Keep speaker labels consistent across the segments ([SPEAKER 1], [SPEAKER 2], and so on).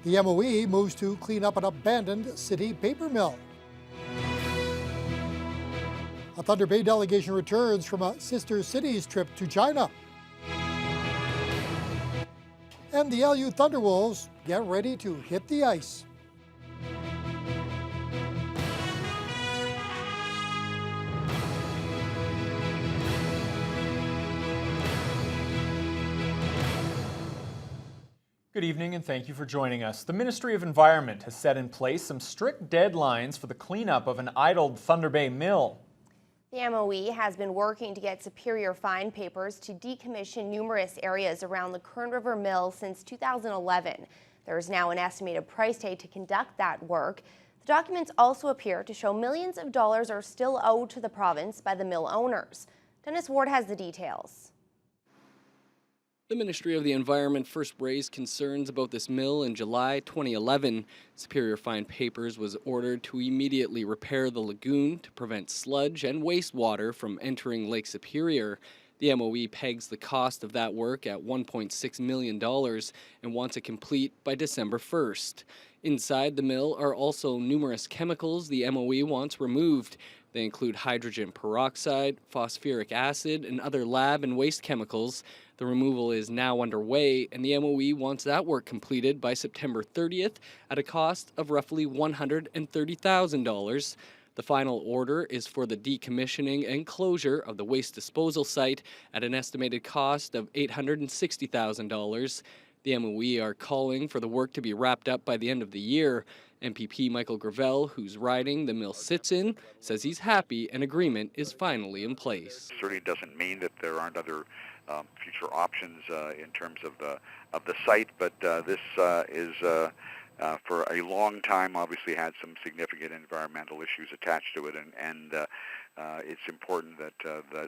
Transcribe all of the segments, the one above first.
[SPEAKER 1] The MOE moves to clean up an abandoned city paper mill. A Thunder Bay delegation returns from a sister cities trip to China. And the LU Thunderwolves get ready to hit the ice.
[SPEAKER 2] Good evening and thank you for joining us. The Ministry of Environment has set in place some strict deadlines for the cleanup of an idled Thunder Bay mill.
[SPEAKER 3] The MOE has been working to get Superior Fine Papers to decommission numerous areas around the Kern River Mill since 2011. There is now an estimated price tag to conduct that work. The documents also appear to show millions of dollars are still owed to the province by the mill owners. Dennis Ward has the details.
[SPEAKER 4] The Ministry of the Environment first raised concerns about this mill in July 2011. Superior Fine Papers was ordered to immediately repair the lagoon to prevent sludge and wastewater from entering Lake Superior. The MOE pegs the cost of that work at $1.6 million and wants it complete by December 1st. Inside the mill are also numerous chemicals the MOE wants removed. They include hydrogen peroxide, phosphoric acid, and other lab and waste chemicals. The removal is now underway, and the MOE wants that work completed by September 30th at a cost of roughly $130,000. The final order is for the decommissioning and closure of the waste disposal site at an estimated cost of $860,000. The MOE are calling for the work to be wrapped up by the end of the year. MPP Michael Gravel, whose riding the mill sits in, says he's happy an agreement is finally in place.
[SPEAKER 5] Certainly doesn't mean that there aren't other future options in terms of the site, but this is for a long time obviously had some significant environmental issues attached to it, and it's important that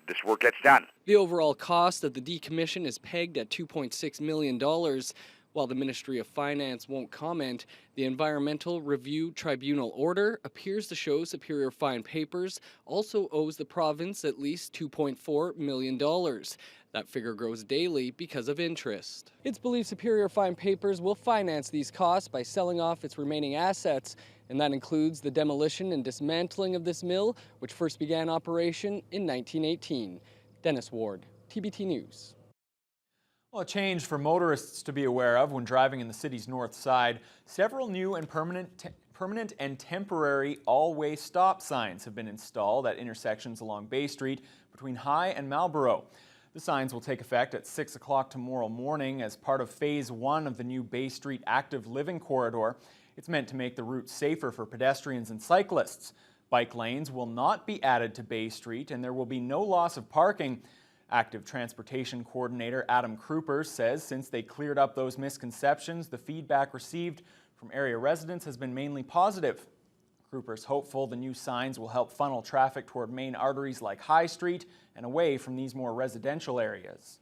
[SPEAKER 5] this work gets done.
[SPEAKER 4] The overall cost of the decommission is pegged at $2.6 million. While the Ministry of Finance won't comment, the Environmental Review Tribunal order appears to show Superior Fine Papers also owes the province at least $2.4 million. That figure grows daily because of interest. It's believed Superior Fine Papers will finance these costs by selling off its remaining assets, and that includes the demolition and dismantling of this mill, which first began operation in 1918. Dennis Ward, TBT News.
[SPEAKER 2] Well, a change for motorists to be aware of when driving in the city's north side. Several new and permanent and temporary all-way stop signs have been installed at intersections along Bay Street between High and Marlborough. The signs will take effect at 6 o'clock tomorrow morning as part of Phase 1 of the new Bay Street Active Living Corridor. It's meant to make the route safer for pedestrians and cyclists. Bike lanes will not be added to Bay Street, and there will be no loss of parking. Active Transportation Coordinator Adam Kruper says since they cleared up those misconceptions, the feedback received from area residents has been mainly positive. Kruper's hopeful the new signs will help funnel traffic toward main arteries like High Street and away from these more residential areas.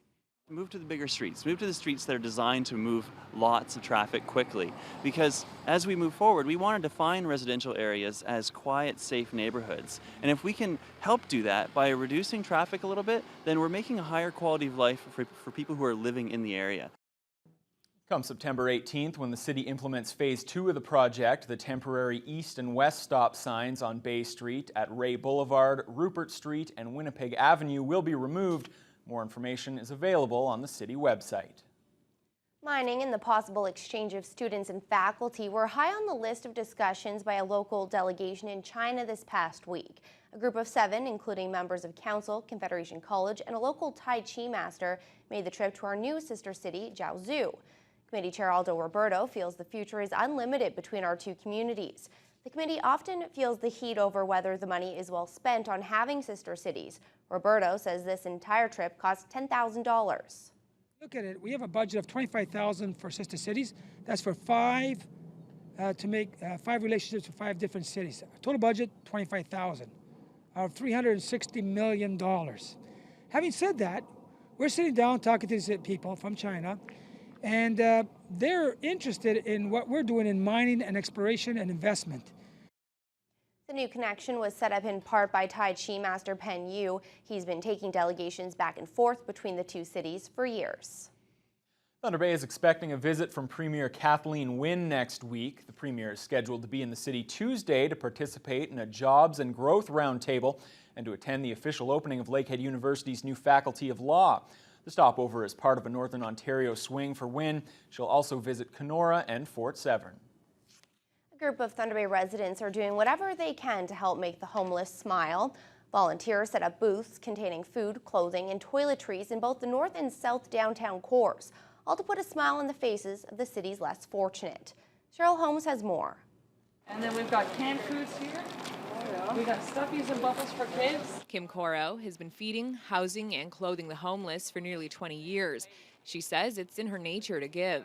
[SPEAKER 6] Move to the bigger streets, move to the streets that are designed to move lots of traffic quickly. Because as we move forward, we want to define residential areas as quiet, safe neighborhoods. And if we can help do that by reducing traffic a little bit, then we're making a higher quality of life for people who are living in the area.
[SPEAKER 2] Come September 18th, when the city implements Phase 2 of the project, the temporary east and west stop signs on Bay Street at Ray Boulevard, Rupert Street, and Winnipeg Avenue will be removed. More information is available on the city website.
[SPEAKER 3] Mining and the possible exchange of students and faculty were high on the list of discussions by a local delegation in China this past week. A group of 7, including members of council, Confederation College, and a local Tai Chi master, made the trip to our new sister city, Jiaozhou. Committee Chair Aldo Roberto feels the future is unlimited between our two communities. The committee often feels the heat over whether the money is well spent on having sister cities. Roberto says this entire trip cost $10,000.
[SPEAKER 7] Look at it. We have a budget of $25,000 for sister cities. That's for 5 to make 5 relationships with 5 different cities. Total budget $25,000 of $360 million. Having said that, we're sitting down talking to these people from China, and they're interested in what we're doing in mining and exploration and investment.
[SPEAKER 3] The new connection was set up in part by Tai Chi master Pen Yu. He's been taking delegations back and forth between the two cities for years.
[SPEAKER 2] Thunder Bay is expecting a visit from Premier Kathleen Wynne next week. The Premier is scheduled to be in the city Tuesday to participate in a jobs and growth roundtable and to attend the official opening of Lakehead University's new Faculty of Law. The stopover is part of a Northern Ontario swing for Wynne. She'll also visit Kenora and Fort Severn.
[SPEAKER 3] A group of Thunder Bay residents are doing whatever they can to help make the homeless smile. Volunteers set up booths containing food, clothing, and toiletries in both the north and south downtown cores, all to put a smile on the faces of the city's less fortunate. Cheryl Holmes has more.
[SPEAKER 8] And then we've got canned foods here. We got stuffies and bubbles for kids.
[SPEAKER 9] Kim Coro has been feeding, housing, and clothing the homeless for nearly 20 years. She says it's in her nature to give.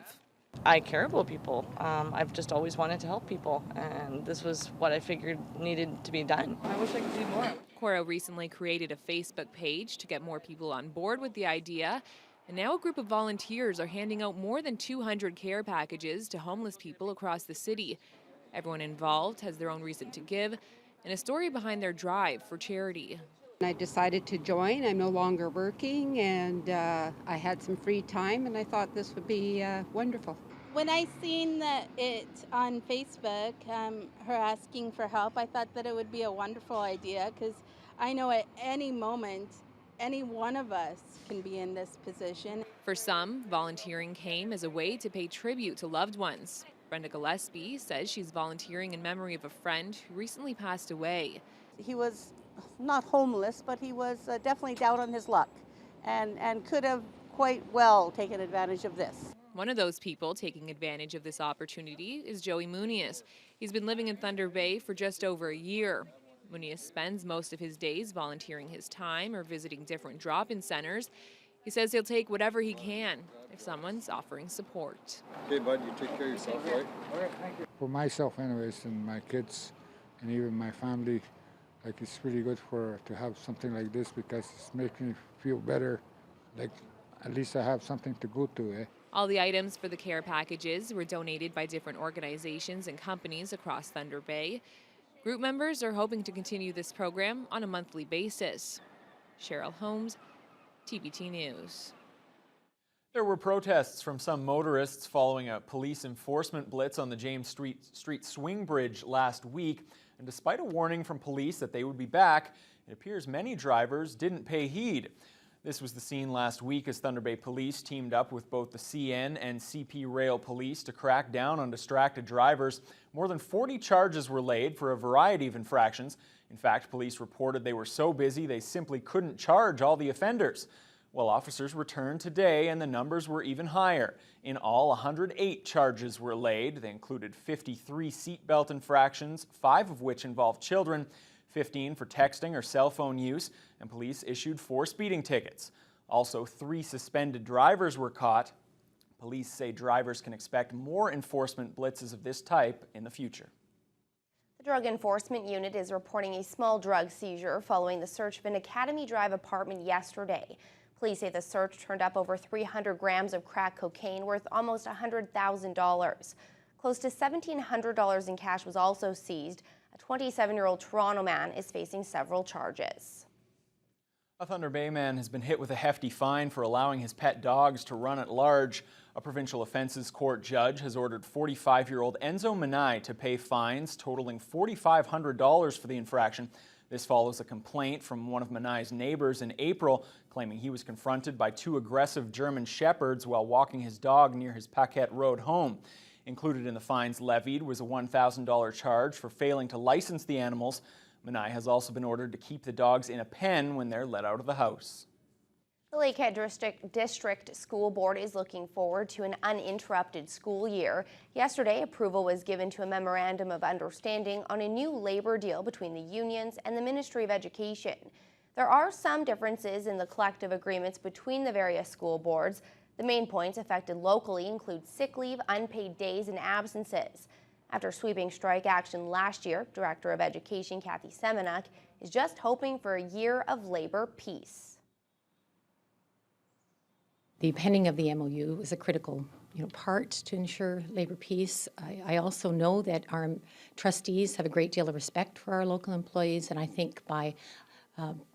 [SPEAKER 8] I care about people. I've just always wanted to help people, and this was what I figured needed to be done. I wish I could do more.
[SPEAKER 9] Coro recently created a Facebook page to get more people on board with the idea. And now a group of volunteers are handing out more than 200 care packages to homeless people across the city. Everyone involved has their own reason to give and a story behind their drive for charity.
[SPEAKER 10] I decided to join. I'm no longer working, and I had some free time, and I thought this would be wonderful.
[SPEAKER 11] When I seen it on Facebook, her asking for help, I thought that it would be a wonderful idea, because I know at any moment, any one of us can be in this position.
[SPEAKER 9] For some, volunteering came as a way to pay tribute to loved ones. Brenda Gillespie says she's volunteering in memory of a friend who recently passed away.
[SPEAKER 12] He was not homeless, but he was definitely down on his luck and could have quite well taken advantage of this.
[SPEAKER 9] One of those people taking advantage of this opportunity is Joey Muniz. He's been living in Thunder Bay for just over a year. Muniz spends most of his days volunteering his time or visiting different drop-in centers. He says he'll take whatever he can if someone's offering support.
[SPEAKER 13] Okay, bud, you take care of yourself, right?
[SPEAKER 14] All right, thank you. For myself anyways, and my kids, and even my family, like it's really good to have something like this because it's making me feel better. Like at least I have something to go to,
[SPEAKER 9] All the items for the care packages were donated by different organizations and companies across Thunder Bay. Group members are hoping to continue this program on a monthly basis. Cheryl Holmes, TVT News.
[SPEAKER 2] There were protests from some motorists following a police enforcement blitz on the James Street Swing Bridge last week. And despite a warning from police that they would be back, it appears many drivers didn't pay heed. This was the scene last week as Thunder Bay Police teamed up with both the CN and CP Rail Police to crack down on distracted drivers. More than 40 charges were laid for a variety of infractions. In fact, police reported they were so busy they simply couldn't charge all the offenders. Well, officers returned today and the numbers were even higher. In all, 108 charges were laid. They included 53 seatbelt infractions, 5 of which involved children, 15 for texting or cell phone use, and police issued 4 speeding tickets. Also, 3 suspended drivers were caught. Police say drivers can expect more enforcement blitzes of this type in the future.
[SPEAKER 3] The Drug Enforcement Unit is reporting a small drug seizure following the search of an Academy Drive apartment yesterday. Police say the search turned up over 300 grams of crack cocaine worth almost $100,000. Close to $1,700 in cash was also seized. A 27-year-old Toronto man is facing several charges.
[SPEAKER 2] A Thunder Bay man has been hit with a hefty fine for allowing his pet dogs to run at large. A provincial offences court judge has ordered 45-year-old Enzo Manai to pay fines totaling $4,500 for the infraction. This follows a complaint from one of Manai's neighbors in April, claiming he was confronted by 2 aggressive German shepherds while walking his dog near his Paquette Road home. Included in the fines levied was a $1,000 charge for failing to license the animals. Manai has also been ordered to keep the dogs in a pen when they're let out of the house.
[SPEAKER 3] The Lakehead District School Board is looking forward to an uninterrupted school year. Yesterday, approval was given to a memorandum of understanding on a new labor deal between the unions and the Ministry of Education. There are some differences in the collective agreements between the various school boards. The main points affected locally include sick leave, unpaid days, and absences. After sweeping strike action last year, Director of Education Kathy Semenuk is just hoping for a year of labor peace.
[SPEAKER 15] The penning of the MOU is a critical part to ensure labor peace. I also know that our trustees have a great deal of respect for our local employees, and I think by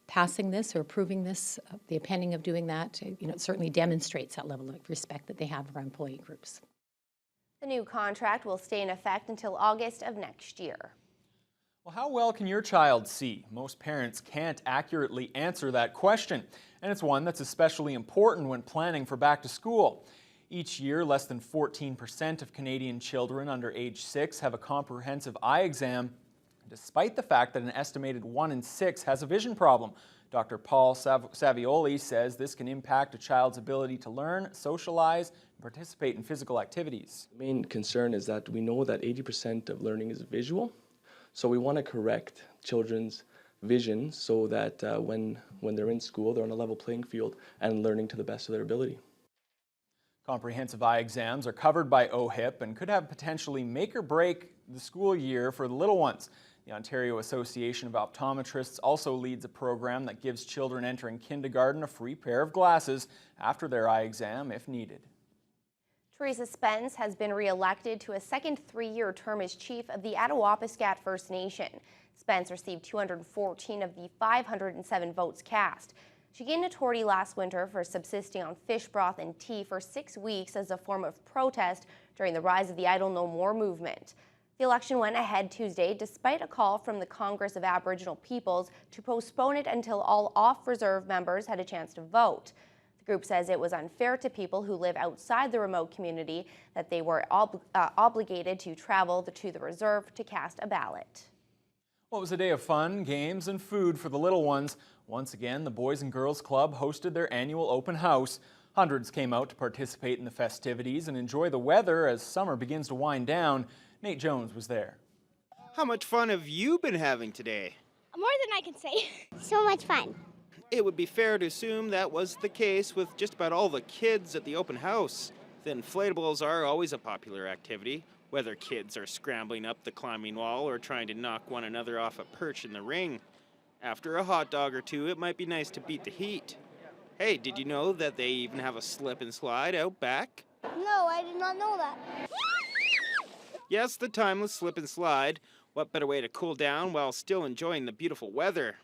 [SPEAKER 15] passing this or approving this, the opinion of doing that, it certainly demonstrates that level of respect that they have for our employee groups.
[SPEAKER 3] The new contract will stay in effect until August of next year.
[SPEAKER 2] Well, how well can your child see? Most parents can't accurately answer that question, and it's one that's especially important when planning for back to school. Each year, less than 14% of Canadian children under age 6 have a comprehensive eye exam, despite the fact that an estimated 1 in 6 has a vision problem. Dr. Paul Savioli says this can impact a child's ability to learn, socialize, and participate in physical activities.
[SPEAKER 16] The main concern is that we know that 80% of learning is visual, so we want to correct children's vision so that when they're in school, they're on a level playing field and learning to the best of their ability.
[SPEAKER 2] Comprehensive eye exams are covered by OHIP and could have potentially make or break the school year for the little ones. The Ontario Association of Optometrists also leads a program that gives children entering kindergarten a free pair of glasses after their eye exam if needed.
[SPEAKER 3] Teresa Spence has been re-elected to a second 3-year term as chief of the Attawapiskat First Nation. Spence received 214 of the 507 votes cast. She gained authority last winter for subsisting on fish broth and tea for 6 weeks as a form of protest during the rise of the Idle No More movement. The election went ahead Tuesday despite a call from the Congress of Aboriginal Peoples to postpone it until all off-reserve members had a chance to vote. The group says it was unfair to people who live outside the remote community that they were obligated to travel to the reserve to cast a ballot.
[SPEAKER 2] Well, it was a day of fun, games, and food for the little ones. Once again, the Boys and Girls Club hosted their annual open house. Hundreds came out to participate in the festivities and enjoy the weather as summer begins to wind down. Nate Jones was there.
[SPEAKER 17] How much fun have you been having today?
[SPEAKER 18] More than I can say. So much fun.
[SPEAKER 17] It would be fair to assume that was the case with just about all the kids at the open house. The inflatables are always a popular activity, whether kids are scrambling up the climbing wall or trying to knock one another off a perch in the ring. After a hot dog or two, it might be nice to beat the heat. Hey, did you know that they even have a slip and slide out back?
[SPEAKER 18] No, I did not know that.
[SPEAKER 17] Yes, the timeless slip and slide. What better way to cool down while still enjoying the beautiful weather?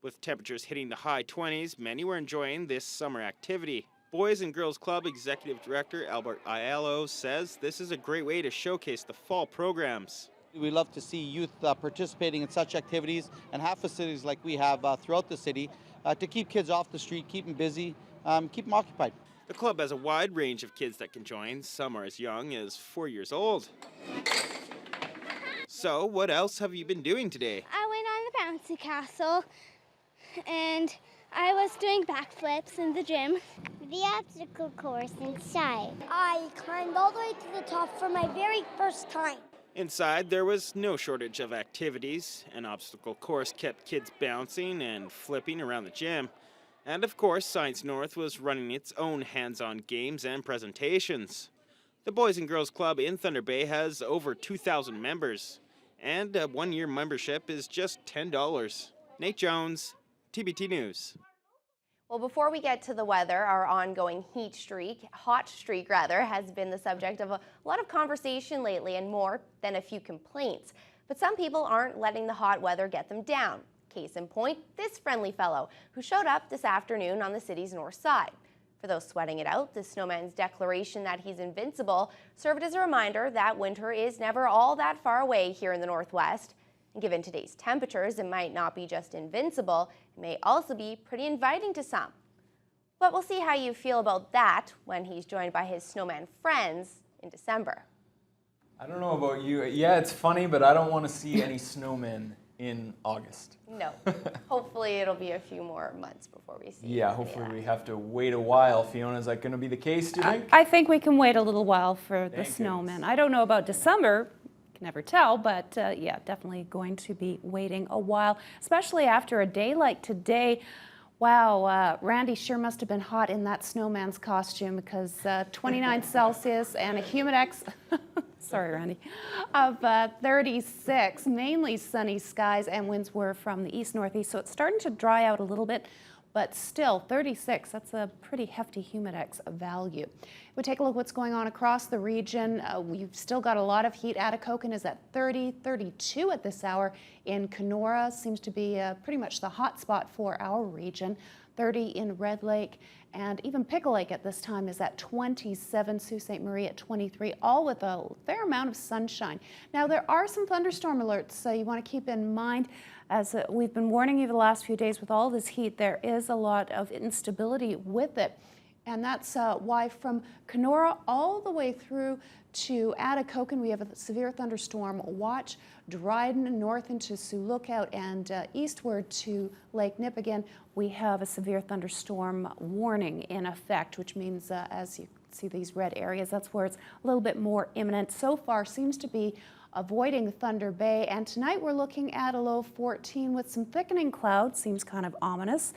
[SPEAKER 17] With temperatures hitting the high 20s, many were enjoying this summer activity. Boys and Girls Club Executive Director Albert Aiello says this is a great way to showcase the fall programs.
[SPEAKER 19] We love to see youth participating in such activities and have facilities like we have throughout the city to keep kids off the street, keep them busy, keep them occupied.
[SPEAKER 17] The club has a wide range of kids that can join. Some are as young as 4 years old. So, what else have you been doing today?
[SPEAKER 18] I went on the bouncy castle and I was doing backflips in the gym. The obstacle course inside. I climbed all the way to the top for my very first time.
[SPEAKER 17] Inside, there was no shortage of activities. An obstacle course kept kids bouncing and flipping around the gym. And of course, Science North was running its own hands-on games and presentations. The Boys and Girls Club in Thunder Bay has over 2,000 members, and a one-year membership is just $10. Nate Jones, TBT News.
[SPEAKER 3] Well, before we get to the weather, our ongoing hot streak has been the subject of a lot of conversation lately and more than a few complaints. But some people aren't letting the hot weather get them down. Case in point, this friendly fellow who showed up this afternoon on the city's north side. For those sweating it out, the snowman's declaration that he's invincible served as a reminder that winter is never all that far away here in the Northwest. And given today's temperatures, it might not be just invincible, it may also be pretty inviting to some. But we'll see how you feel about that when he's joined by his snowman friends in December.
[SPEAKER 2] I don't know about you. Yeah, it's funny, but I don't want to see any snowmen in August.
[SPEAKER 3] No. Hopefully it'll be a few more months before we see.
[SPEAKER 2] Yeah, hopefully we have to wait a while. Fiona, is that going to be the case, do you think?
[SPEAKER 20] I think we can wait a little while for the snowmen. I don't know about December. Can never tell, but yeah, definitely going to be waiting a while, especially after a day like today. Wow, Randy sure must have been hot in that snowman's costume because 29 Celsius and a humidex, sorry Randy, of 36, mainly sunny skies and winds were from the east-northeast, so it's starting to dry out a little bit. but still 36, that's a pretty hefty humidex value. If we take a look at what's going on across the region, we've still got a lot of heat. Atikokan is at 30, 32 at this hour. In Kenora seems to be pretty much the hot spot for our region. 30 in Red Lake, and even Pickle Lake at this time is at 27, Sault Ste. Marie at 23, all with a fair amount of sunshine. Now there are some thunderstorm alerts, so you want to keep in mind, as we've been warning you the last few days with all this heat, there is a lot of instability with it. And that's why from Kenora all the way through to Atikokan, we have a severe thunderstorm watch. Dryden north into Sioux Lookout and eastward to Lake Nipigon, we have a severe thunderstorm warning in effect, which means as you see these red areas, that's where it's a little bit more imminent. So far seems to be avoiding Thunder Bay, and tonight we're looking at a low 14 with some thickening clouds. Seems kind of ominous.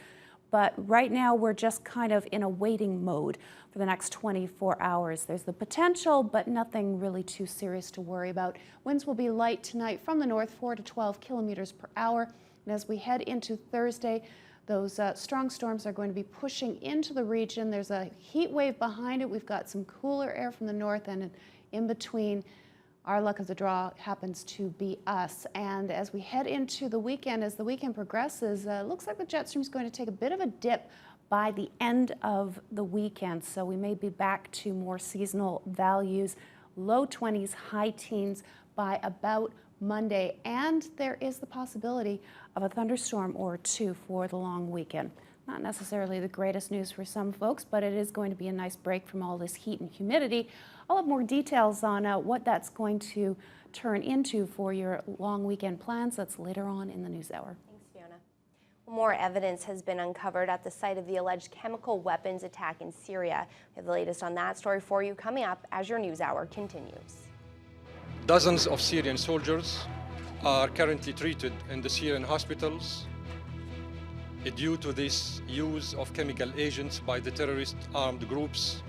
[SPEAKER 20] But right now we're just kind of in a waiting mode for the next 24 hours. There's the potential, but nothing really too serious to worry about. Winds will be light tonight from the north, 4 to 12 kilometers per hour. And as we head into Thursday, those strong storms are going to be pushing into the region. There's a heat wave behind it. We've got some cooler air from the north, and in between, our luck of the draw happens to be us. And as we head into the weekend, as the weekend progresses, looks like the jet stream is going to take a bit of a dip by the end of the weekend. So we may be back to more seasonal values, low 20s, high teens by about Monday. And there is the possibility of a thunderstorm or two for the long weekend. Not necessarily the greatest news for some folks, but it is going to be a nice break from all this heat and humidity. I'll have more details on what that's going to turn into for your long weekend plans. That's later on in the NewsHour.
[SPEAKER 3] Thanks, Fiona. More evidence has been uncovered at the site of the alleged chemical weapons attack in Syria. We have the latest on that story for you coming up as your NewsHour continues.
[SPEAKER 13] Dozens of Syrian soldiers are currently treated in the Syrian hospitals due to this use of chemical agents by the terrorist armed groups.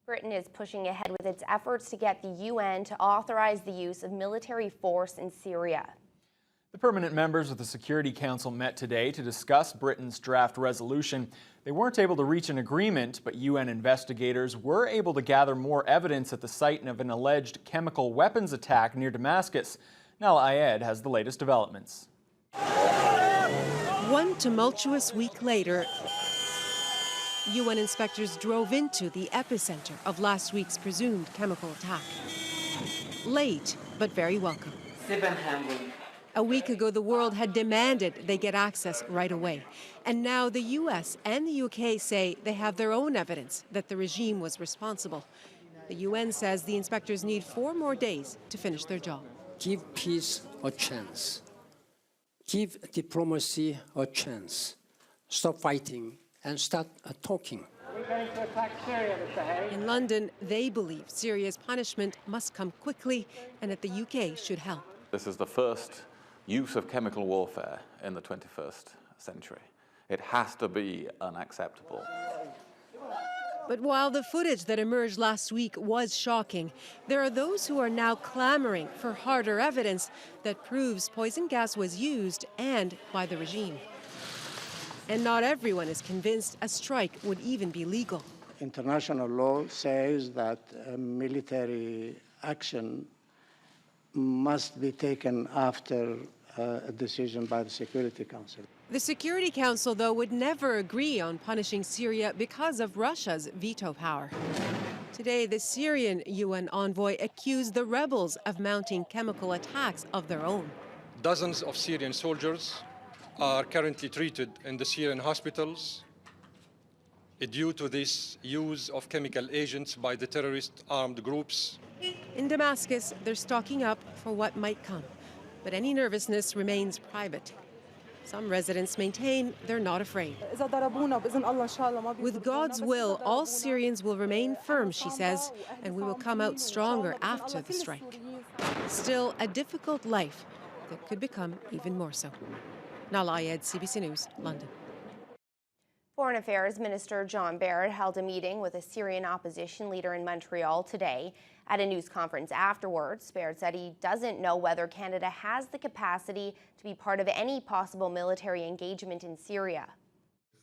[SPEAKER 3] Britain is pushing ahead with its efforts to get the UN to authorize the use of military force in Syria.
[SPEAKER 2] The permanent members of the Security Council met today to discuss Britain's draft resolution. They weren't able to reach an agreement, but UN investigators were able to gather more evidence at the site of an alleged chemical weapons attack near Damascus. Nala Ayed has the latest developments.
[SPEAKER 21] One tumultuous week later, UN inspectors drove into the epicenter of last week's presumed chemical attack. Late, but very welcome. A week ago, the world had demanded they get access right away. And now the US and the UK say they have their own evidence that the regime was responsible. The UN says the inspectors need 4 more days to finish their job.
[SPEAKER 22] Give peace a chance. Give diplomacy a chance. Stop fighting and start talking.
[SPEAKER 21] We're going to attack Syria, Mr. Hay. In London, they believe Syria's punishment must come quickly and that the UK should help.
[SPEAKER 23] This is the first use of chemical warfare in the 21st century. It has to be unacceptable.
[SPEAKER 21] But while the footage that emerged last week was shocking, there are those who are now clamoring for harder evidence that proves poison gas was used and by the regime. And not everyone is convinced a strike would even be legal.
[SPEAKER 24] International law says that military action must be taken after a decision by the Security Council.
[SPEAKER 21] The Security Council, though, would never agree on punishing Syria because of Russia's veto power. Today, the Syrian UN envoy accused the rebels of mounting chemical attacks of their own.
[SPEAKER 13] Dozens of Syrian soldiers are currently treated in the Syrian hospitals due to this use of chemical agents by the terrorist armed groups.
[SPEAKER 21] In Damascus, they're stocking up for what might come, but any nervousness remains private. Some residents maintain they're not afraid. With God's will, all Syrians will remain firm, she says, and we will come out stronger after the strike. Still, a difficult life that could become even more so. Nala Ayed, CBC News, London.
[SPEAKER 3] Foreign Affairs Minister John Baird held a meeting with a Syrian opposition leader in Montreal today. At a news conference afterwards, Baird said he doesn't know whether Canada has the capacity to be part of any possible military engagement in Syria.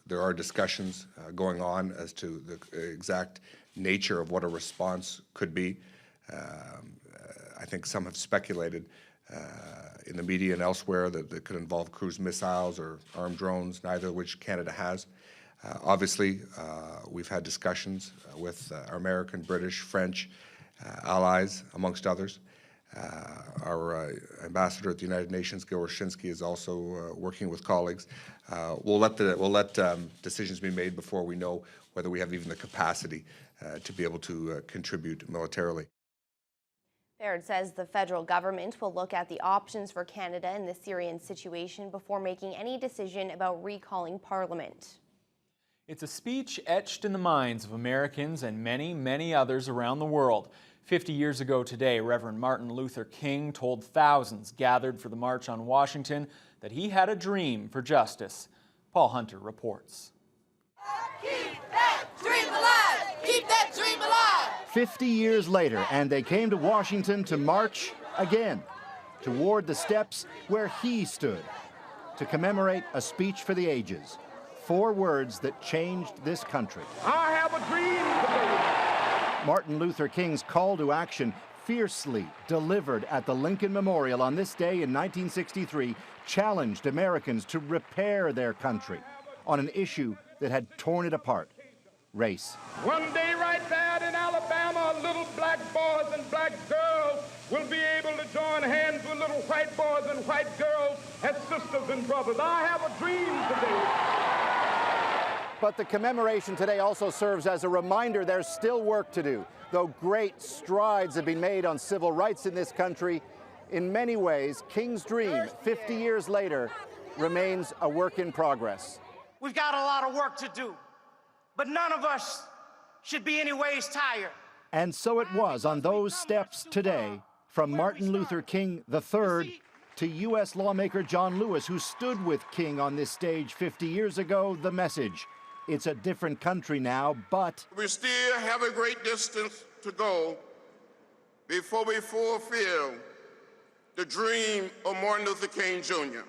[SPEAKER 25] There are discussions going on as to the exact nature of what a response could be. I think some have speculated in the media and elsewhere that it could involve cruise missiles or armed drones, neither of which Canada has. Obviously, we've had discussions with our American, British, French allies, amongst others. Our ambassador at the United Nations, Gil Roshinsky, is also working with colleagues. We'll let decisions be made before we know whether we have even the capacity to be able to contribute militarily.
[SPEAKER 3] Baird says the federal government will look at the options for Canada in the Syrian situation before making any decision about recalling Parliament.
[SPEAKER 2] It's a speech etched in the minds of Americans and many, many others around the world. 50 years ago today, Reverend Martin Luther King told thousands gathered for the March on Washington that he had a dream for justice. Paul Hunter reports.
[SPEAKER 26] Keep that dream alive! Keep that dream alive!
[SPEAKER 27] 50 years later, and they came to Washington to march again, toward the steps where he stood, to commemorate a speech for the ages. 4 words that changed this country.
[SPEAKER 26] I have a dream.
[SPEAKER 27] Martin Luther King's call to action, fiercely delivered at the Lincoln Memorial on this day in 1963, challenged Americans to repair their country on an issue that had torn it apart: race.
[SPEAKER 26] One day right there in Alabama, little black boys and black girls will be able to join hands with little white boys and white girls as sisters and brothers. I have a dream today.
[SPEAKER 27] But the commemoration today also serves as a reminder there's still work to do. Though great strides have been made on civil rights in this country, in many ways, King's dream, 50 years later, remains a work in progress.
[SPEAKER 26] We've got a lot of work to do, but none of us should be any ways tired.
[SPEAKER 27] And so it was on those steps today, from Martin Luther King III to U.S. lawmaker John Lewis, who stood with King on this stage 50 years ago, the message: It's a different country now, but
[SPEAKER 1] we still have a great distance to go before we fulfill the dream of Martin Luther King Jr.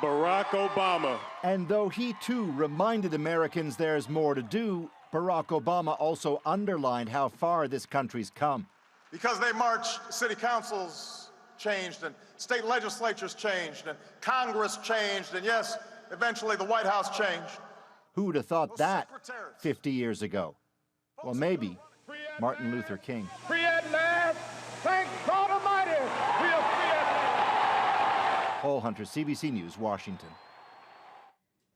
[SPEAKER 27] Barack Obama. And though he too reminded Americans there's more to do, Barack Obama also underlined how far this country's come.
[SPEAKER 4] Because they marched, city councils changed, and state legislatures changed, and Congress changed, and yes, eventually the White House changed.
[SPEAKER 27] Who'd have thought that 50 years ago? Well, maybe Martin Luther King.
[SPEAKER 26] Free at last. Thank God Almighty. We are free at last.
[SPEAKER 27] Paul Hunter, CBC News, Washington.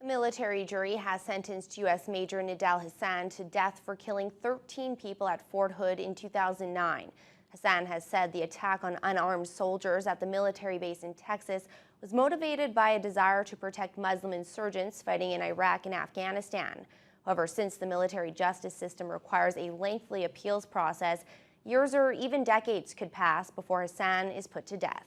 [SPEAKER 3] A military jury has sentenced U.S. Major Nidal Hasan to death for killing 13 people at Fort Hood in 2009. Hasan has said the attack on unarmed soldiers at the military base in Texas was motivated by a desire to protect Muslim insurgents fighting in Iraq and Afghanistan. However, since the military justice system requires a lengthy appeals process, years or even decades could pass before Hasan is put to death.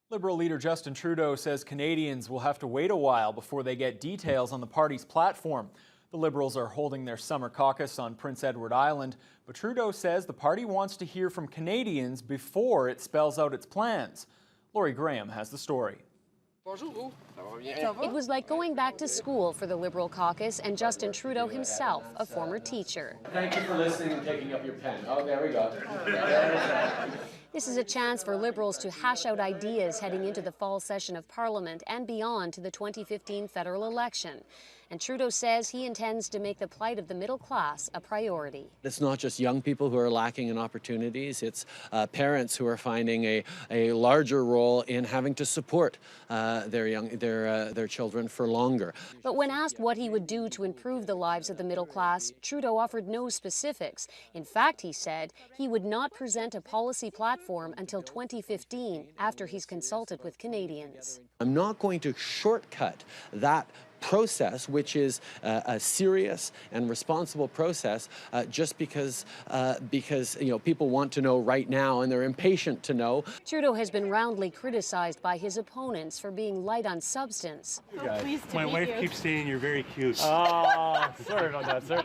[SPEAKER 2] Liberal leader Justin Trudeau says Canadians will have to wait a while before they get details on the party's platform. The Liberals are holding their summer caucus on Prince Edward Island, but Trudeau says the party wants to hear from Canadians before it spells out its plans. Laurie Graham has the story.
[SPEAKER 5] It was like going back to school for the Liberal caucus and Justin Trudeau himself, a former teacher.
[SPEAKER 6] Thank you for listening and taking up your pen. Oh, there we go.
[SPEAKER 5] This is a chance for Liberals to hash out ideas heading into the fall session of Parliament and beyond to the 2015 federal election. And Trudeau says he intends to make the plight of the middle class a priority.
[SPEAKER 6] It's not just young people who are lacking in opportunities, it's parents who are finding a larger role in having to support their children for longer.
[SPEAKER 5] But when asked what he would do to improve the lives of the middle class, Trudeau offered no specifics. In fact, he said he would not present a policy platform until 2015, after he's consulted with Canadians.
[SPEAKER 6] I'm not going to shortcut that process, which is a serious and responsible process, just because people want to know right now and they're impatient to know.
[SPEAKER 5] Trudeau has been roundly criticized by his opponents for being light on substance.
[SPEAKER 7] My wife keeps saying you're very cute.
[SPEAKER 6] Oh, sorry about that, sir.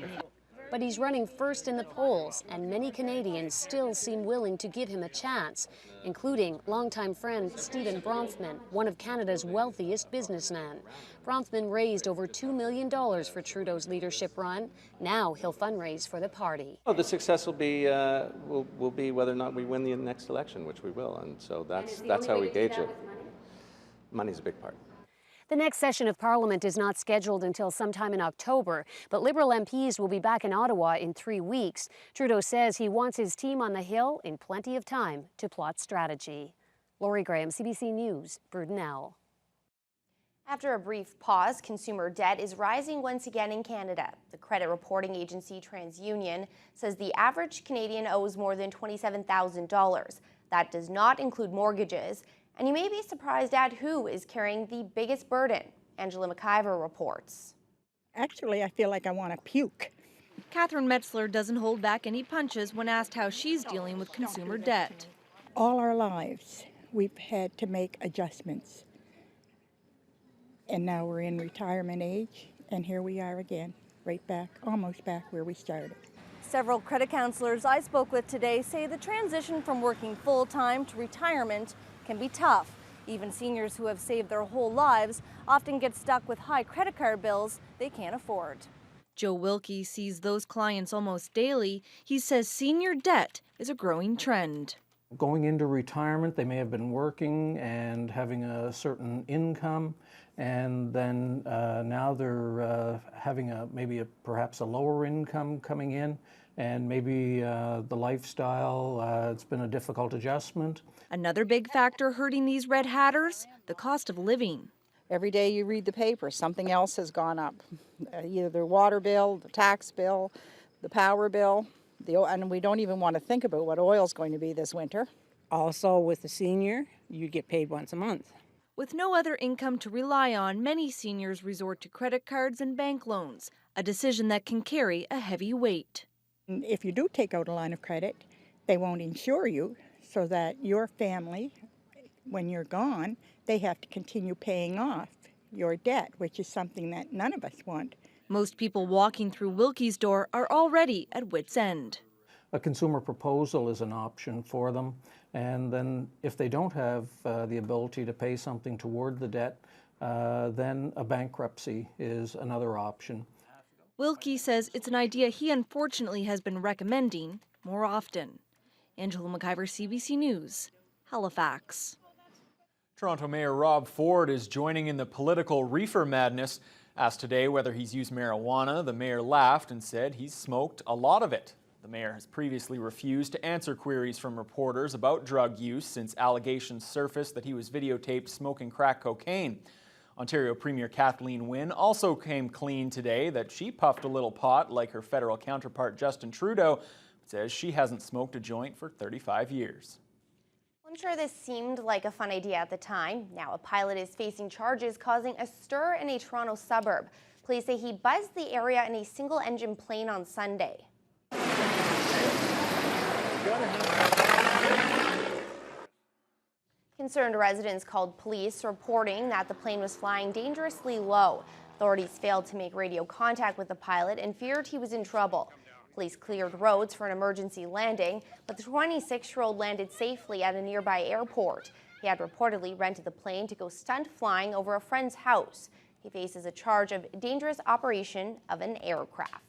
[SPEAKER 5] But he's running first in the polls, and many Canadians still seem willing to give him a chance, including longtime friend Stephen Bronfman, one of Canada's wealthiest businessmen. Bronfman raised over $2 million for Trudeau's leadership run. Now he'll fundraise for the party.
[SPEAKER 6] Oh, the success will be whether or not we win the next election, which we will, and so that's how we gauge it. Money's a big part.
[SPEAKER 5] The next session of Parliament is not scheduled until sometime in October, but Liberal MPs will be back in Ottawa in 3 weeks. Trudeau says he wants his team on the Hill in plenty of time to plot strategy. Laurie Graham, CBC News, Brudenell.
[SPEAKER 3] After a brief pause, consumer debt is rising once again in Canada. The credit reporting agency TransUnion says the average Canadian owes more than $27,000. That does not include mortgages. And you may be surprised at who is carrying the biggest burden. Angela McIver reports.
[SPEAKER 8] Actually, I feel like I want to puke.
[SPEAKER 10] Catherine Metzler doesn't hold back any punches when asked how she's dealing with consumer debt.
[SPEAKER 8] All our lives, we've had to make adjustments. And now we're in retirement age, and here we are again, right back, almost back where we started.
[SPEAKER 10] Several credit counselors I spoke with today say the transition from working full-time to retirement can be tough. Even seniors who have saved their whole lives often get stuck with high credit card bills they can't afford. Joe Wilkie sees those clients almost daily. He says senior debt is a growing trend.
[SPEAKER 28] Going into retirement, they may have been working and having a certain income, and then now they're having perhaps a lower income coming in, and maybe the lifestyle, it's been a difficult adjustment.
[SPEAKER 10] Another big factor hurting these red hatters, the cost of living.
[SPEAKER 29] Every day you read the paper, something else has gone up. Either the water bill, the tax bill, the power bill, and we don't even want to think about what oil's going to be this winter.
[SPEAKER 30] Also, with the senior, you get paid once a month.
[SPEAKER 10] With no other income to rely on, many seniors resort to credit cards and bank loans, a decision that can carry a heavy weight.
[SPEAKER 8] If you do take out a line of credit, they won't insure you, so that your family, when you're gone, they have to continue paying off your debt, which is something that none of us want.
[SPEAKER 10] Most people walking through Wilkie's door are already at wit's end.
[SPEAKER 28] A consumer proposal is an option for them, and then if they don't have the ability to pay something toward the debt, then a bankruptcy is another option.
[SPEAKER 10] Wilkie says it's an idea he unfortunately has been recommending more often. Angela McIver, CBC News, Halifax.
[SPEAKER 2] Toronto Mayor Rob Ford is joining in the political reefer madness. Asked today whether he's used marijuana, the mayor laughed and said he's smoked a lot of it. The mayor has previously refused to answer queries from reporters about drug use since allegations surfaced that he was videotaped smoking crack cocaine. Ontario Premier Kathleen Wynne also came clean today that she puffed a little pot like her federal counterpart Justin Trudeau, but says she hasn't smoked a joint for 35 years.
[SPEAKER 3] I'm sure this seemed like a fun idea at the time. Now a pilot is facing charges causing a stir in a Toronto suburb. Police say he buzzed the area in a single-engine plane on Sunday. Concerned residents called police, reporting that the plane was flying dangerously low. Authorities failed to make radio contact with the pilot and feared he was in trouble. Police cleared roads for an emergency landing, but the 26-year-old landed safely at a nearby airport. He had reportedly rented the plane to go stunt flying over a friend's house. He faces a charge of dangerous operation of an aircraft.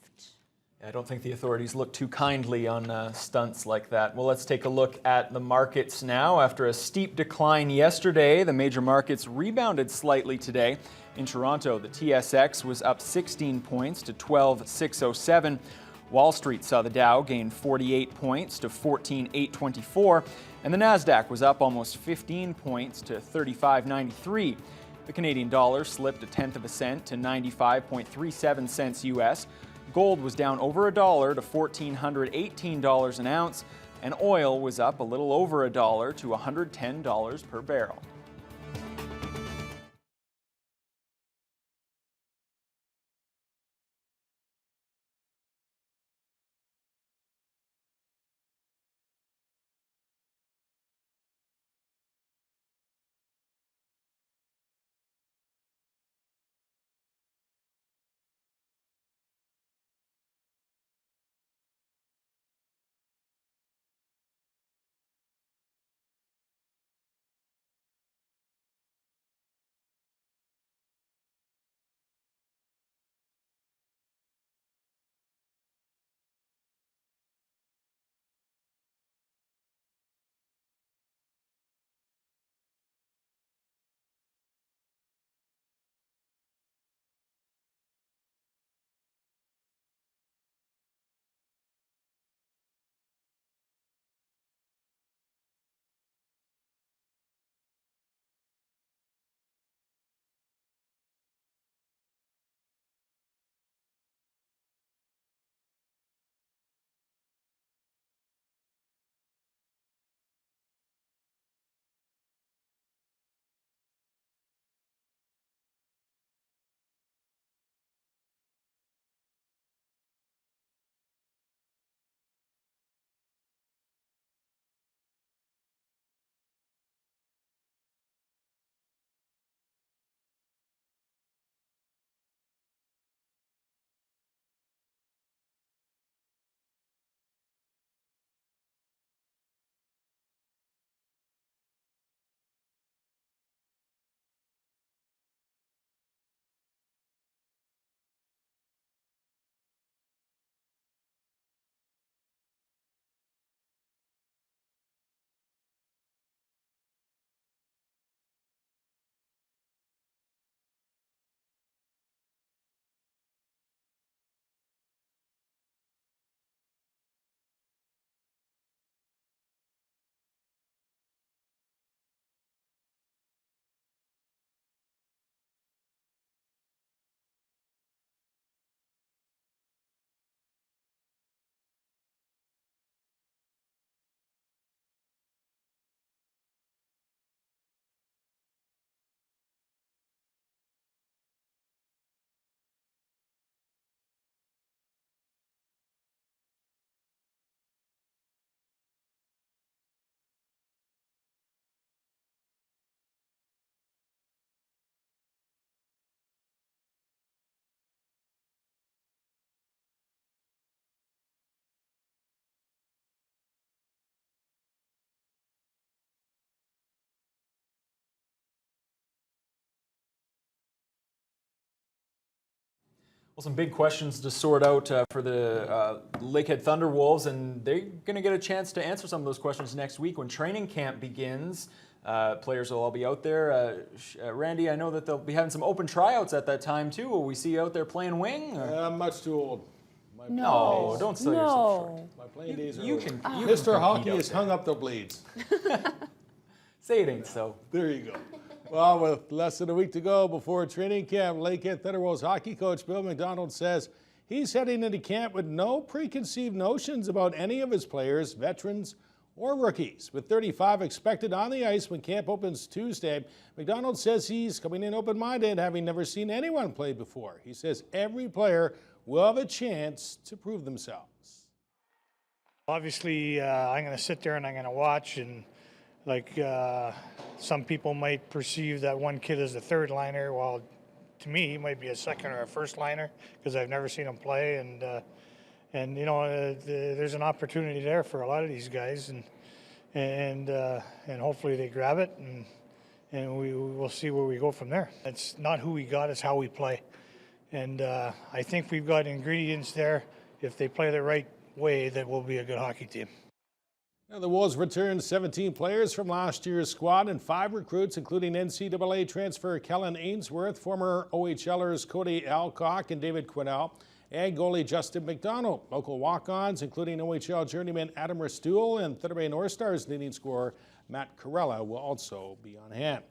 [SPEAKER 2] I don't think the authorities look too kindly on stunts like that. Well, let's take a look at the markets now. After a steep decline yesterday, the major markets rebounded slightly today. In Toronto, the TSX was up 16 points to 12,607. Wall Street saw the Dow gain 48 points to 14,824, and the Nasdaq was up almost 15 points to 35.93. The Canadian dollar slipped a tenth of a cent to 95.37 cents US. Gold was down over $1 to $1,418 an ounce, and oil was up a little over $1 to $110 per barrel. Well, some big questions to sort out for the Lakehead Thunderwolves, and they're going to get a chance to answer some of those questions next week when training camp begins. Players will all be out there. Randy, I know that they'll be having some open tryouts at that time too. Will we see you out there playing wing?
[SPEAKER 9] I'm much too old.
[SPEAKER 2] No, don't sell yourself short.
[SPEAKER 9] My playing days are
[SPEAKER 2] you
[SPEAKER 9] over.
[SPEAKER 2] can
[SPEAKER 9] Mr. Hockey has hung up the blades.
[SPEAKER 2] Say it ain't so.
[SPEAKER 9] There you go. Well, with less than a week to go before training camp, Lakehead Thunderwolves hockey coach Bill McDonald says he's heading into camp with no preconceived notions about any of his players, veterans, or rookies. With 35 expected on the ice when camp opens Tuesday, McDonald says he's coming in open-minded, having never seen anyone play before. He says every player will have a chance to prove themselves.
[SPEAKER 11] Obviously, I'm going to sit there and I'm going to watch, and some people might perceive that one kid is a third liner, while to me he might be a second or a first liner because I've never seen him play, and there's an opportunity there for a lot of these guys, and hopefully they grab it, and we will see where we go from there. It's not who we got, it's how we play, and I think we've got ingredients there. If they play the right way, that will be a good hockey team.
[SPEAKER 9] Now, the Wolves returned 17 players from last year's squad and 5 recruits, including NCAA transfer Kellen Ainsworth, former OHLers Cody Alcock and David Quinnell, and goalie Justin McDonald. Local walk-ons, including OHL journeyman Adam Restool and Thunder Bay North Stars leading scorer Matt Carella, will also be on hand.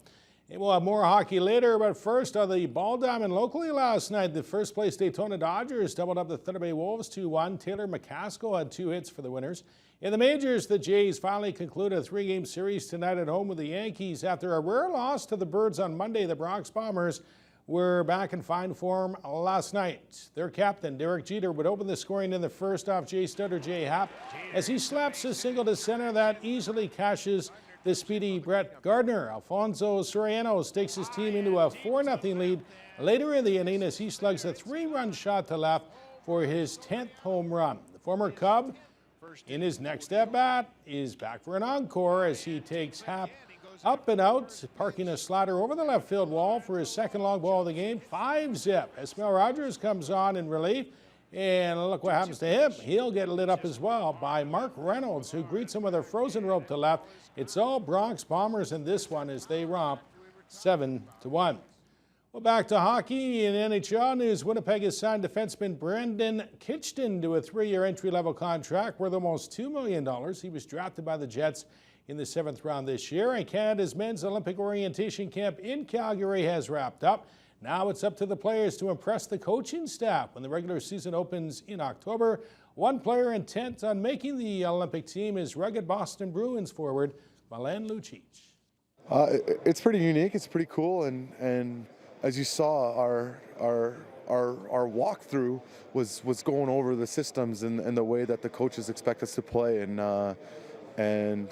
[SPEAKER 9] And we'll have more hockey later, but first on the Ball Diamond locally last night, the first-place Daytona Dodgers doubled up the Thunder Bay Wolves 2-1. Taylor McCaskill had 2 hits for the winners. In the majors, the Jays finally concluded a 3-game series tonight at home with the Yankees. After a rare loss to the Birds on Monday, the Bronx Bombers were back in fine form last night. Their captain, Derek Jeter, would open the scoring in the first off Jay Stutter Jay Happ as he slaps a single to center that easily cashes the speedy Brett Gardner. Alfonso Soriano takes his team into a 4-0 lead later in the inning as he slugs a 3-run shot to left for his 10th home run. The former Cub, in his next at-bat, is back for an encore as he takes Happ up and out, parking a slider over the left field wall for his second long ball of the game. 5-zip. Esmel Rogers comes on in relief, and look what happens to him. He'll get lit up as well by Mark Reynolds, who greets him with a frozen rope to left. It's all Bronx Bombers in this one as they romp 7-1. Well, back to hockey. In NHL news, Winnipeg has signed defenseman Brendan Kitchton to a 3-year entry-level contract worth almost $2 million. He was drafted by the Jets in the 7th round this year, and Canada's men's Olympic orientation camp in Calgary has wrapped up. Now it's up to the players to impress the coaching staff when the regular season opens in October. One player intent on making the Olympic team is rugged Boston Bruins forward Milan Lucic.
[SPEAKER 12] It's pretty unique. It's pretty cool, and as you saw, our walkthrough was going over the systems and the way that the coaches expect us to play, and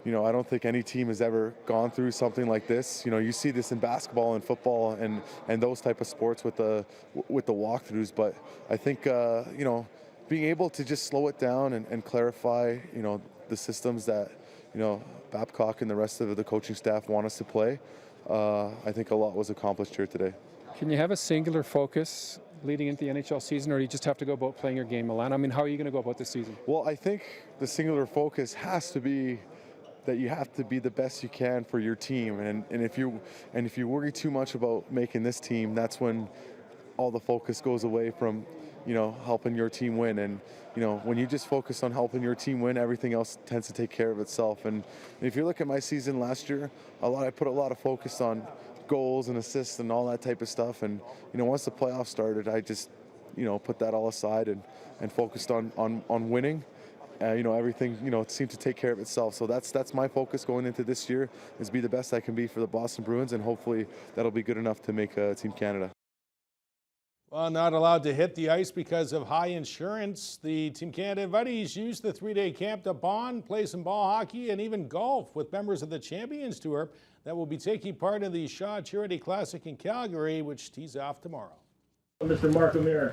[SPEAKER 12] you know, I don't think any team has ever gone through something like this. You know, you see this in basketball and football and those type of sports with the walkthroughs, but I think you know, being able to just slow it down and clarify, you know, the systems that, you know, Babcock and the rest of the coaching staff want us to play. I think a lot was accomplished here today.
[SPEAKER 14] Can you have a singular focus leading into the NHL season, or do you just have to go about playing your game, Milan? I mean, how are you going to go about this season?
[SPEAKER 12] Well, I think the singular focus has to be that you have to be the best you can for your team, and if you worry too much about making this team, that's when all the focus goes away from, you know, helping your team win. And you know, when you just focus on helping your team win, everything else tends to take care of itself. And if you look at my season last year, I put a lot of focus on goals and assists and all that type of stuff. And you know, once the playoffs started, I just, you know, put that all aside and focused on winning. You know, everything, you know, it seemed to take care of itself. So that's my focus going into this year, is be the best I can be for the Boston Bruins, and hopefully that'll be good enough to make Team Canada.
[SPEAKER 9] Well, not allowed to hit the ice because of high insurance. The Team Canada Buddies used the 3-day camp to bond, play some ball hockey, and even golf with members of the Champions Tour that will be taking part in the Shaw Charity Classic in Calgary, which tees off tomorrow.
[SPEAKER 15] Mr. Mark O'Meara.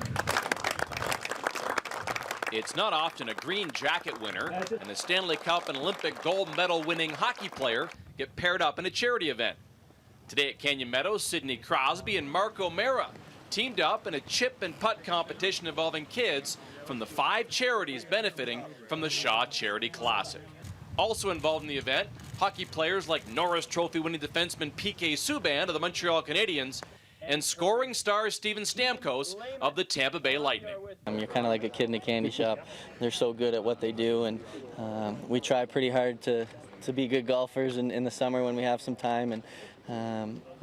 [SPEAKER 16] It's not often a green jacket winner and a Stanley Cup and Olympic gold medal winning hockey player get paired up in a charity event. Today at Canyon Meadows, Sidney Crosby and Mark O'Meara teamed up in a chip and putt competition involving kids from the 5 charities benefiting from the Shaw Charity Classic. Also involved in the event, hockey players like Norris Trophy winning defenseman PK Subban of the Montreal Canadiens and scoring star Steven Stamkos of the Tampa Bay Lightning.
[SPEAKER 13] You're kind of like a kid in a candy shop. They're so good at what they do, and we try pretty hard to be good golfers in the summer when we have some time, and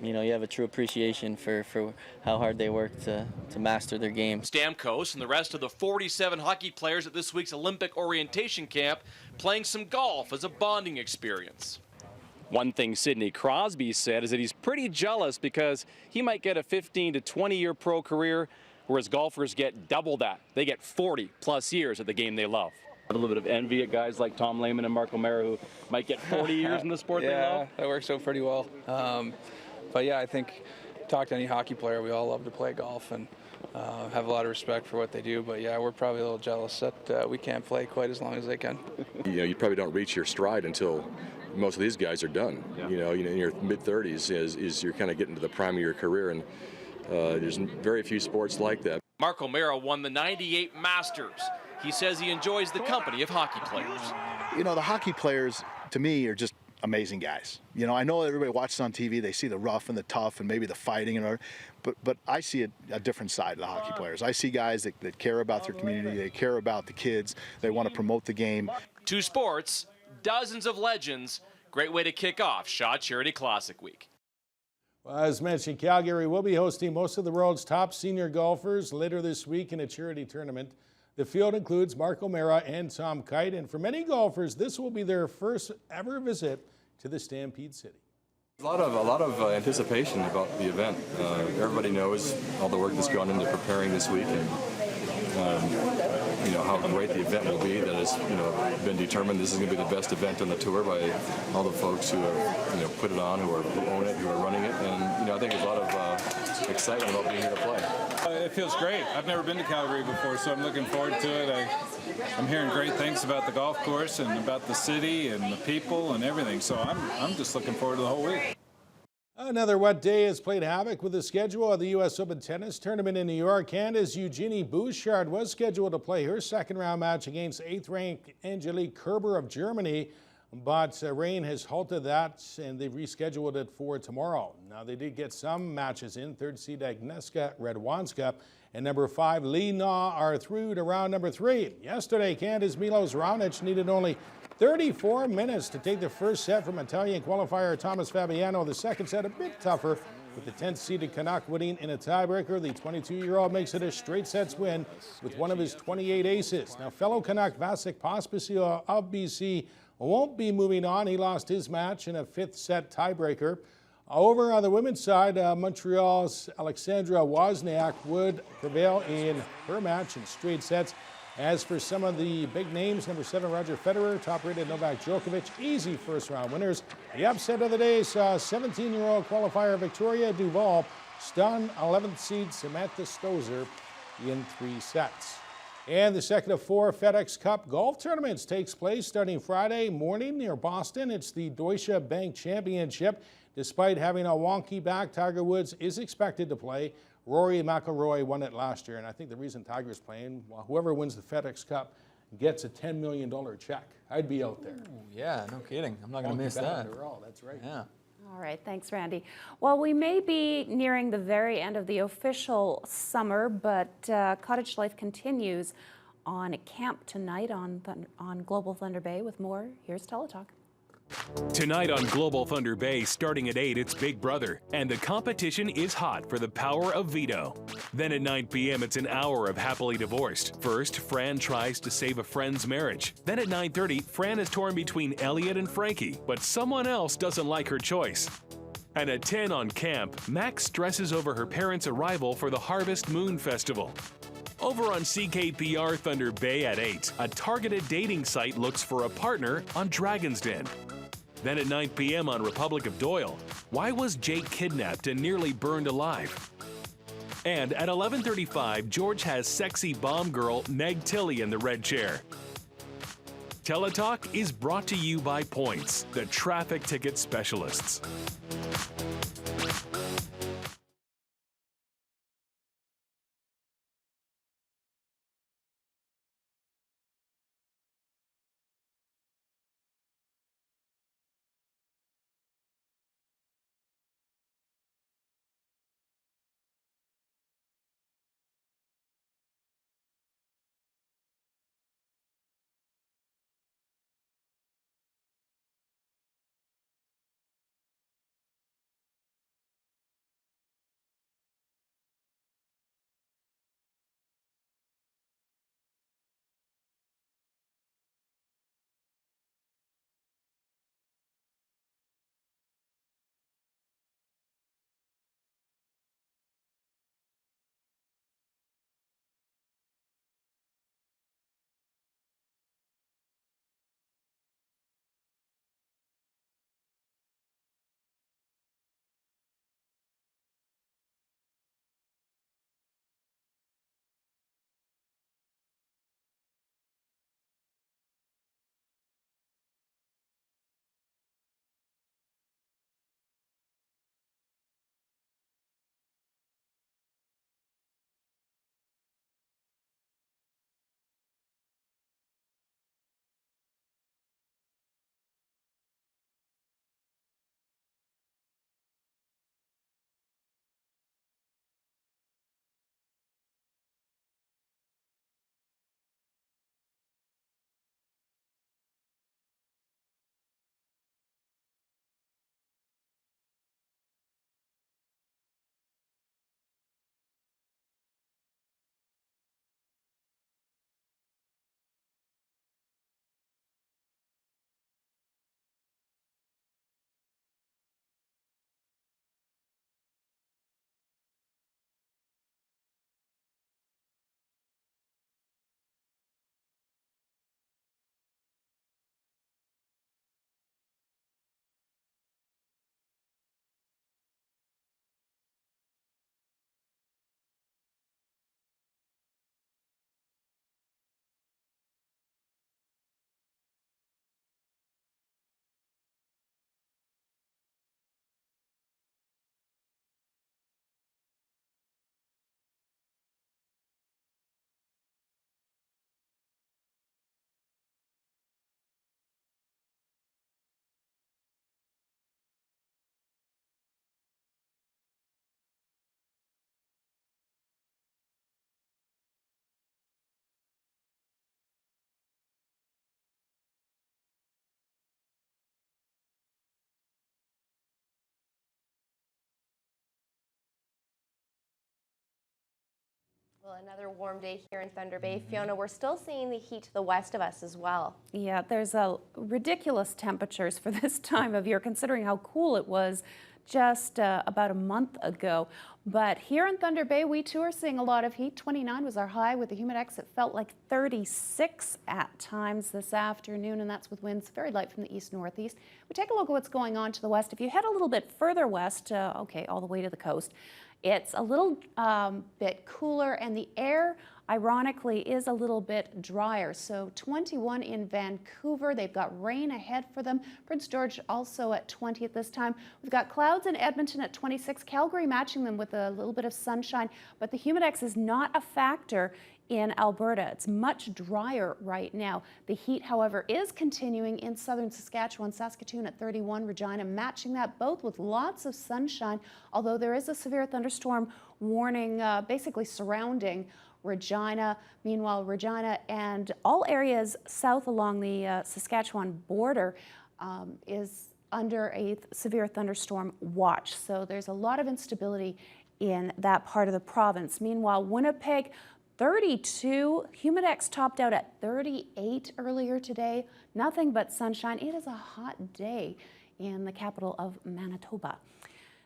[SPEAKER 13] you have a true appreciation for how hard they work to master their game.
[SPEAKER 16] Stamkos and the rest of the 47 hockey players at this week's Olympic orientation camp playing some golf as a bonding experience. One thing Sidney Crosby said is that he's pretty jealous because he might get a 15 to 20-year pro career, whereas golfers get double that. They get 40-plus years at the game they love. A little bit of envy at guys like Tom Lehman and Mark O'Mara who might get 40 years in the sport they love.
[SPEAKER 17] Yeah, that works out pretty well. But yeah, I think talk to any hockey player, we all love to play golf and have a lot of respect for what they do. But yeah, we're probably a little jealous that we can't play quite as long as they can.
[SPEAKER 18] You probably don't reach your stride until most of these guys are done. Yeah. In your mid-30s is you're kind of getting to the prime of your career, and there's very few sports like that.
[SPEAKER 16] Mark O'Mara won the '98 Masters. He says he enjoys the company of hockey players.
[SPEAKER 19] The hockey players, to me, are just amazing guys. I know everybody watches on TV, they see the rough and the tough and maybe the fighting, but I see a different side of the hockey players. I see guys that care about their community, they care about the kids, they want to promote the game.
[SPEAKER 16] 2 sports, dozens of legends. Great way to kick off Shaw Charity Classic Week.
[SPEAKER 9] Well, as mentioned, Calgary will be hosting most of the world's top senior golfers later this week in a charity tournament. The field includes Mark O'Mara and Tom Kite, and for many golfers, this will be their first ever visit to the Stampede City.
[SPEAKER 20] A lot of anticipation about the event. Everybody knows all the work that's gone into preparing this week, and how great the event will be. That has been determined. This is going to be the best event on the tour by all the folks who have put it on, who own it, who are running it, and I think there's a lot of excitement about being here to play.
[SPEAKER 21] It feels great. I've never been to Calgary before, so I'm looking forward to it. I'm hearing great things about the golf course and about the city and the people and everything, so I'm just looking forward to the whole week.
[SPEAKER 9] Another wet day has played havoc with the schedule of the U.S. Open tennis tournament in New York. Canada's Eugenie Bouchard was scheduled to play her second-round match against 8th-ranked Angelique Kerber of Germany, but rain has halted that, and they've rescheduled it for tomorrow. Now, they did get some matches in. 3rd seed Agnieszka Radwanska and number 5 Li Na are through to round number 3. Yesterday, Canada's Milos Raonic needed only 34 minutes to take the first set from Italian qualifier Thomas Fabiano. The second set a bit tougher, with the 10th-seeded Canuck winning in a tiebreaker. The 22-year-old makes it a straight sets win with one of his 28 aces. Now, fellow Canuck Vasek Pospisil of BC won't be moving on. He lost his match in a 5th-set tiebreaker. Over on the women's side, Montreal's Alexandra Wozniak would prevail in her match in straight sets. As for some of the big names, number 7 Roger Federer, top-rated Novak Djokovic, easy first-round winners. The upset of the day saw 17-year-old qualifier Victoria Duval stun 11th seed Samantha Stosur in 3 sets. And the second of 4 FedEx Cup golf tournaments takes place starting Friday morning near Boston. It's the Deutsche Bank Championship. Despite having a wonky back, Tiger Woods is expected to play. Rory McIlroy won it last year, and I think the reason Tiger's playing, well, whoever wins the FedEx Cup gets a $10 million check. I'd be out there.
[SPEAKER 2] Ooh, yeah, no kidding. I'm not going to miss that.
[SPEAKER 9] That's right.
[SPEAKER 2] Yeah.
[SPEAKER 22] All right, thanks, Randy. Well, we may be nearing the very end of the official summer, but Cottage Life continues on a camp tonight on Global Thunder Bay. With more, here's Teletalk.
[SPEAKER 23] Tonight on Global Thunder Bay, starting at 8, it's Big Brother, and the competition is hot for the power of veto. Then at 9 p.m., it's an hour of Happily Divorced. First, Fran tries to save a friend's marriage. Then at 9:30, Fran is torn between Elliot and Frankie, but someone else doesn't like her choice. And at 10 on Camp, Max stresses over her parents' arrival for the Harvest Moon Festival. Over on CKPR Thunder Bay at 8, a targeted dating site looks for a partner on Dragon's Den. Then at 9 p.m. on Republic of Doyle, why was Jake kidnapped and nearly burned alive? And at 11:35, George has sexy bomb girl Meg Tilly in the red chair. Teletalk is brought to you by Points, the traffic ticket specialists.
[SPEAKER 3] Well, another warm day here in Thunder Bay. Fiona, we're still seeing the heat to the west of us as well.
[SPEAKER 22] Yeah, there's ridiculous temperatures for this time of year, considering how cool it was just about a month ago. But here in Thunder Bay, we too are seeing a lot of heat. 29 was our high with the Humidex. It felt like 36 at times this afternoon, and that's with winds very light from the east-northeast. We take a look at what's going on to the west. If you head a little bit further west, okay, all the way to the coast, it's a little bit cooler, and the air, ironically, is a little bit drier. So 21 in Vancouver. They've got rain ahead for them. Prince George also at 20 at this time. We've got clouds in Edmonton at 26. Calgary matching them with a little bit of sunshine, but the Humidex is not a factor in Alberta. It's much drier right now. The heat, however, is continuing in southern Saskatchewan, Saskatoon at 31, Regina matching that, both with lots of sunshine, although there is a severe thunderstorm warning basically surrounding Regina. Meanwhile, Regina and all areas south along the Saskatchewan border is under a severe thunderstorm watch. So there's a lot of instability in that part of the province. Meanwhile, Winnipeg, 32. Humidex topped out at 38 earlier today. Nothing but sunshine. It is a hot day in the capital of Manitoba.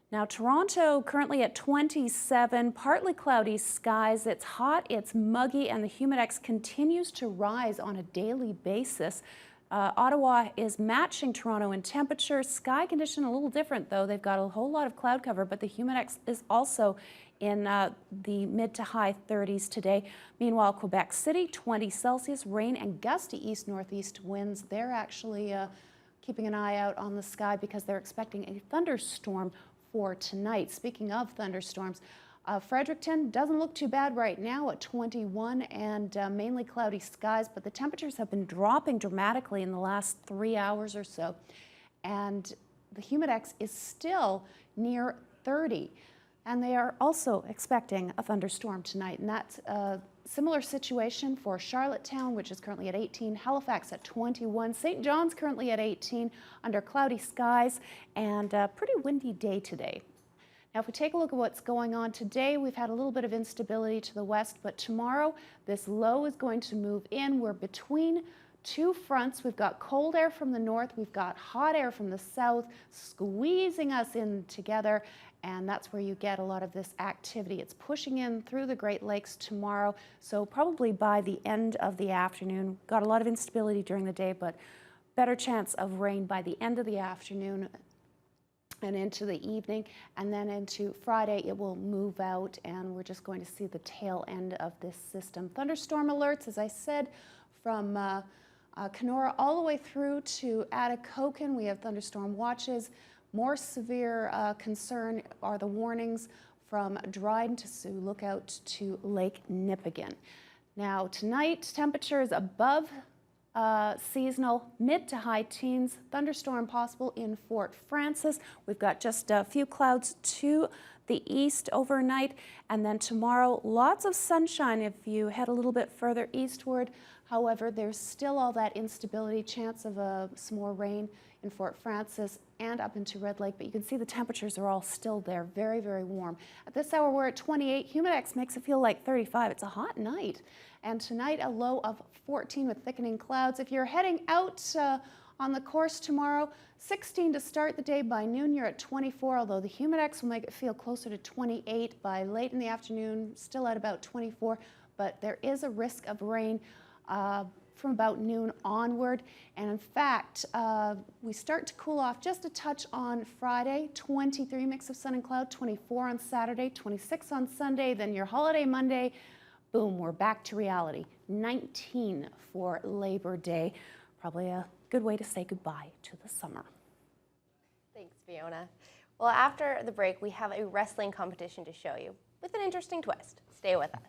[SPEAKER 22] Now, Toronto currently at 27, partly cloudy skies. It's hot, it's muggy, and the Humidex continues to rise on a daily basis. Ottawa is matching Toronto in temperature. Sky condition a little different, though. They've got a whole lot of cloud cover, but the Humidex is also in the mid to high 30s today. Meanwhile, Quebec City, 20 Celsius, rain and gusty east-northeast winds. They're actually keeping an eye out on the sky because they're expecting a thunderstorm for tonight. Speaking of thunderstorms, Fredericton doesn't look too bad right now at 21 and mainly cloudy skies, but the temperatures have been dropping dramatically in the last 3 hours or so. And the Humidex is still near 30. And they are also expecting a thunderstorm tonight. And that's a similar situation for Charlottetown, which is currently at 18, Halifax at 21, St. John's currently at 18 under cloudy skies, and a pretty windy day today. Now, if we take a look at what's going on today, we've had a little bit of instability to the west, but tomorrow this low is going to move in. We're between two fronts. We've got cold air from the north, we've got hot air from the south, squeezing us in together, and that's where you get a lot of this activity. It's pushing in through the Great Lakes tomorrow, so probably by the end of the afternoon. Got a lot of instability during the day, but better chance of rain by the end of the afternoon and into the evening, and then into Friday it will move out, and we're just going to see the tail end of this system. Thunderstorm alerts, as I said, from Kenora all the way through to Atikokan. We have thunderstorm watches. More severe concern are the warnings from Dryden to Sioux Lookout to Lake Nipigon. Now tonight, temperatures above seasonal, mid to high teens. Thunderstorm possible in Fort Frances. We've got just a few clouds to the east overnight, and then tomorrow lots of sunshine if you head a little bit further eastward. However, there's still all that instability, chance of some more rain in Fort Frances and up into Red Lake, but you can see the temperatures are all still there, very, very warm. At this hour, we're at 28. Humidex makes it feel like 35. It's a hot night. And tonight, a low of 14 with thickening clouds. If you're heading out on the course tomorrow, 16 to start the day. By noon, you're at 24, although the Humidex will make it feel closer to 28 by late in the afternoon, still at about 24, but there is a risk of rain from about noon onward. And in fact, we start to cool off just a touch on Friday, 23 mix of sun and cloud, 24 on Saturday, 26 on Sunday, then your holiday Monday, boom, we're back to reality. 19 for Labor Day. Probably a good way to say goodbye to the summer.
[SPEAKER 3] Thanks, Fiona. Well, after the break, we have a wrestling competition to show you with an interesting twist. Stay with us.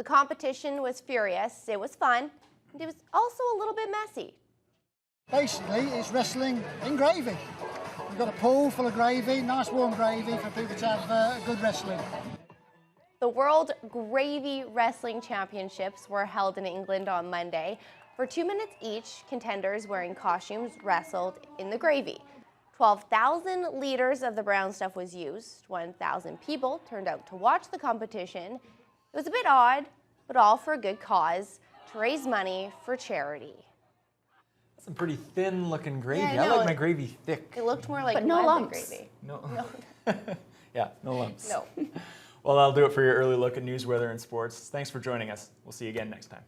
[SPEAKER 3] The competition was furious, it was fun, and it was also a little bit messy.
[SPEAKER 1] Basically, it's wrestling in gravy. We've got a pool full of gravy, nice warm gravy for people to have good wrestling.
[SPEAKER 3] The World Gravy Wrestling Championships were held in England on Monday. For 2 minutes each, contenders wearing costumes wrestled in the gravy. 12,000 liters of the brown stuff was used. 1,000 people turned out to watch the competition. It was a bit odd, but all for a good cause, to raise money for charity.
[SPEAKER 2] Some pretty thin looking gravy.
[SPEAKER 3] Yeah,
[SPEAKER 2] I
[SPEAKER 3] no,
[SPEAKER 2] like my gravy thick.
[SPEAKER 3] It looked more like
[SPEAKER 22] But no
[SPEAKER 3] mud than
[SPEAKER 22] lumps.
[SPEAKER 3] gravy.
[SPEAKER 2] No. Yeah, no lumps.
[SPEAKER 3] No.
[SPEAKER 2] Well, that'll do it for your early look at news, weather, and sports. Thanks for joining us. We'll see you again next time.